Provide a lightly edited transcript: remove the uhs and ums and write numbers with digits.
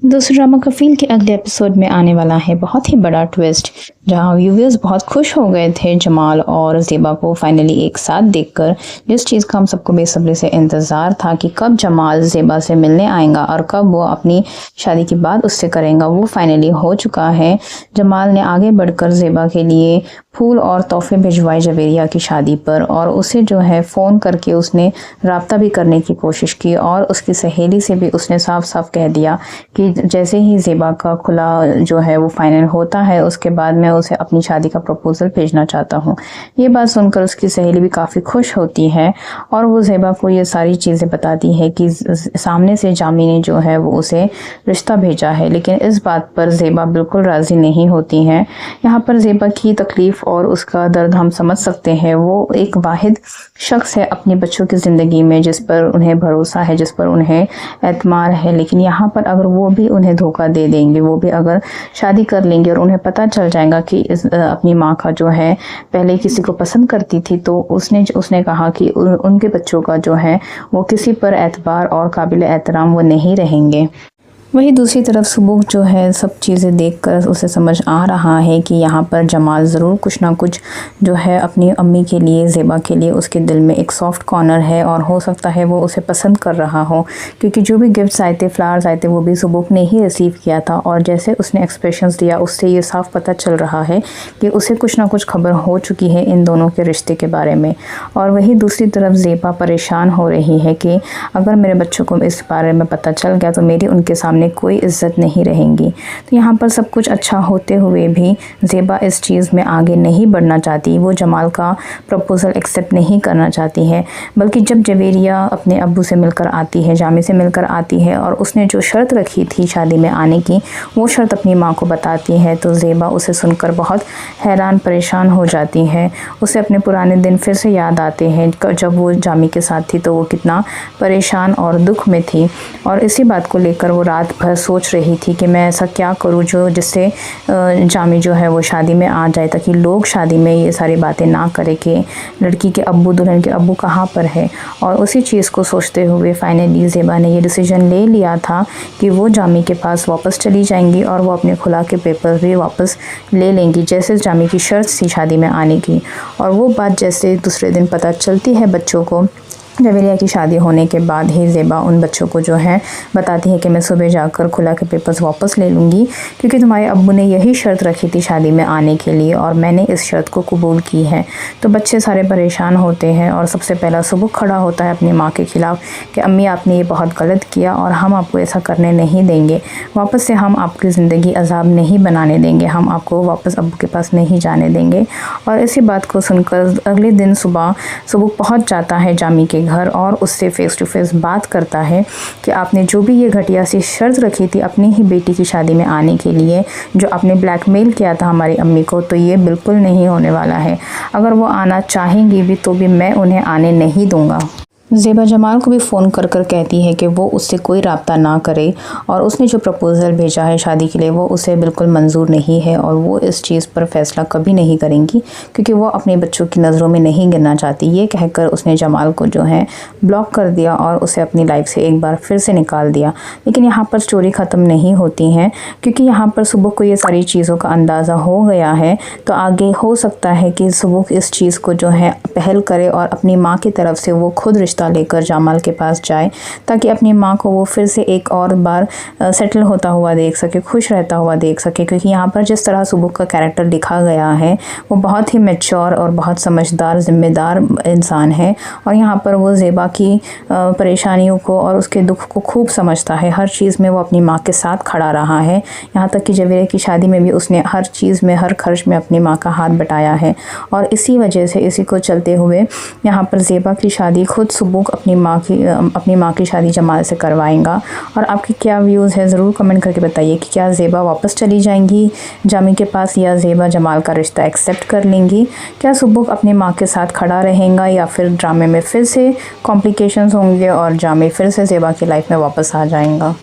दोस्तों ड्रामा कफील के अगले एपिसोड में आने वाला है बहुत ही बड़ा ट्विस्ट, जहां व्यूअर्स बहुत खुश हो गए थे जमाल और ज़ेबा को फाइनली एक साथ देखकर। जिस चीज़ का हम सबको बेसब्री से इंतज़ार था कि कब जमाल ज़ेबा से मिलने आएगा और कब वो अपनी शादी की बात उससे करेगा, वो फाइनली हो चुका है। जमाल ने आगे बढ़कर ज़ेबा के लिए फूल और तोहफे भिजवाए जवेरिया की शादी पर, और उसे जो है फ़ोन करके उसने राब्ता भी करने की कोशिश की और उसकी सहेली से भी उसने साफ साफ कह दिया कि जैसे ही ज़ेबा का खुला जो है वो फाइनल होता है उसके बाद मैं उसे अपनी शादी का प्रपोज़ल भेजना चाहता हूँ। ये बात सुनकर उसकी सहेली भी काफ़ी खुश होती है और वो ज़ेबा को ये सारी चीज़ें बताती है कि सामने से जामी ने जो है वो उसे रिश्ता भेजा है, लेकिन इस बात पर ज़ेबा बिल्कुल राज़ी नहीं होती हैं। यहाँ पर ज़ेबा की तकलीफ़ और उसका दर्द हम समझ सकते हैं। वो एक वाहिद शख्स है अपने बच्चों की ज़िंदगी में जिस पर उन्हें भरोसा है, जिस पर उन्हें एतमाद है, लेकिन यहाँ पर अगर वो भी उन्हें धोखा दे देंगे, वो भी अगर शादी कर लेंगे और उन्हें पता चल जाएगा कि अपनी माँ का जो है पहले किसी को पसंद करती थी, तो उसने कहा कि उनके बच्चों का जो है वो किसी पर एतबार और काबिल एहतराम वो नहीं रहेंगे। वहीं दूसरी तरफ सुबुह जो है सब चीज़ें देखकर उसे समझ आ रहा है कि यहाँ पर जमाल ज़रूर कुछ ना कुछ जो है अपनी अम्मी के लिए, ज़ेबा के लिए उसके दिल में एक सॉफ्ट कॉर्नर है और हो सकता है वो उसे पसंद कर रहा हो, क्योंकि जो भी गिफ्ट्स आए थे, फ्लावर्स आए थे, वो भी सुबुह ने ही रिसीव किया था और जैसे उसने एक्सप्रेशंस दिया उससे ये साफ पता चल रहा है कि उसे कुछ ना कुछ खबर हो चुकी है इन दोनों के रिश्ते के बारे में। और वहीं दूसरी तरफ ज़ेबा परेशान हो रही है कि अगर मेरे बच्चों को इस बारे में पता चल गया तो मेरी उनके सामने कोई इज्जत नहीं रहेंगी। तो यहाँ पर सब कुछ अच्छा होते हुए भी ज़ेबा इस चीज़ में आगे नहीं बढ़ना चाहती। वो जमाल का प्रपोज़ल एक्सेप्ट नहीं करना चाहती है, बल्कि जब जवेरिया अपने अब्बू से मिलकर आती है, जामी से मिलकर आती है और उसने जो शर्त रखी थी शादी में आने की, वो शर्त अपनी माँ को बताती है, तो ज़ेबा उसे सुनकर बहुत हैरान परेशान हो जाती है। उसे अपने पुराने दिन फिर से याद आते हैं जब वो जामी के साथ थी तो वो कितना परेशान और दुख में थी, और इसी बात को लेकर वो रात भर सोच रही थी कि मैं ऐसा क्या करूं जिससे जामी जो है वो शादी में आ जाए, ताकि लोग शादी में ये सारी बातें ना करें कि लड़की के अब्बू, दुल्हन के अब्बू कहाँ पर है। और उसी चीज़ को सोचते हुए फाइनली ज़ेबा ने ये डिसीजन ले लिया था कि वो जामी के पास वापस चली जाएंगी और वो अपने खुला के पेपर भी वापस ले लेंगी, जैसे जामी की शर्त थी शादी में आने की। और वो बात जैसे दूसरे दिन पता चलती है बच्चों को, जवेरिया की शादी होने के बाद ही ज़ेबा उन बच्चों को जो है बताती है कि मैं सुबह जाकर खुला के पेपर्स वापस ले लूँगी, क्योंकि तुम्हारे अब्बू ने यही शर्त रखी थी शादी में आने के लिए और मैंने इस शर्त को कबूल की है। तो बच्चे सारे परेशान होते हैं और सबसे पहला सुबह खड़ा होता है अपनी माँ के ख़िलाफ़ कि अम्मी आपने ये बहुत गलत किया और हम आपको ऐसा करने नहीं देंगे, वापस से हम आपकी ज़िंदगी अजाब नहीं बनाने देंगे, हम आपको वापस अब्बू के पास नहीं जाने देंगे। और इसी बात को सुनकर अगले दिन सुबह पहुँच जाता है जामी के घर और उससे फ़ेस टू फेस बात करता है कि आपने जो भी ये घटिया सी शर्त रखी थी अपनी ही बेटी की शादी में आने के लिए, जो आपने ब्लैकमेल किया था हमारी अम्मी को, तो ये बिल्कुल नहीं होने वाला है। अगर वो आना चाहेंगी भी तो भी मैं उन्हें आने नहीं दूँगा। ज़ेबा जमाल को भी फ़ोन कर कहती है कि वो उससे कोई राब्ता ना करे और उसने जो प्रपोज़ल भेजा है शादी के लिए वो उसे बिल्कुल मंजूर नहीं है और वो इस चीज़ पर फ़ैसला कभी नहीं करेंगी, क्योंकि वो अपने बच्चों की नज़रों में नहीं गिरना चाहती। ये कहकर उसने जमाल को जो है ब्लॉक कर दिया और उसे अपनी लाइफ से एक बार फिर से निकाल दिया। लेकिन यहाँ पर स्टोरी ख़त्म नहीं होती हैं, क्योंकि यहाँ पर सुबह को ये सारी चीज़ों का अंदाज़ा हो गया है, तो आगे हो सकता है कि सुबह इस चीज़ को जो है पहल करे और अपनी माँ की तरफ से वो खुद रिश्ता लेकर जमाल के पास जाए, ताकि अपनी माँ को वो फिर से एक और बार सेटल होता हुआ देख सके, खुश रहता हुआ देख सके। क्योंकि यहाँ पर जिस तरह सुबह का कैरेक्टर लिखा गया है वो बहुत ही मैच्योर और बहुत समझदार, ज़िम्मेदार इंसान है, और यहाँ पर वो ज़ेबा की परेशानियों को और उसके दुख को खूब समझता है। हर चीज़ में वो अपनी माँ के साथ खड़ा रहा है, यहाँ तक कि जवेरिया की शादी में भी उसने हर चीज़ में, हर खर्च में अपनी माँ का हाथ बटाया है। और इसी वजह से, इसी को चलते हुए यहाँ पर ज़ेबा की शादी खुद सुबह अपनी माँ की शादी जमाल से करवाएंगा। और आपकी क्या व्यूज़ है ज़रूर कमेंट करके बताइए कि क्या ज़ेबा वापस चली जाएंगी जामी के पास या ज़ेबा जमाल का रिश्ता एक्सेप्ट कर लेंगी। क्या सुबह अपनी माँ के साथ खड़ा रहेगा या फिर ड्रामे में फिर से कॉम्प्लिकेशंस होंगे और जामी फिर से ज़ेबा की लाइफ में वापस आ जाएगा।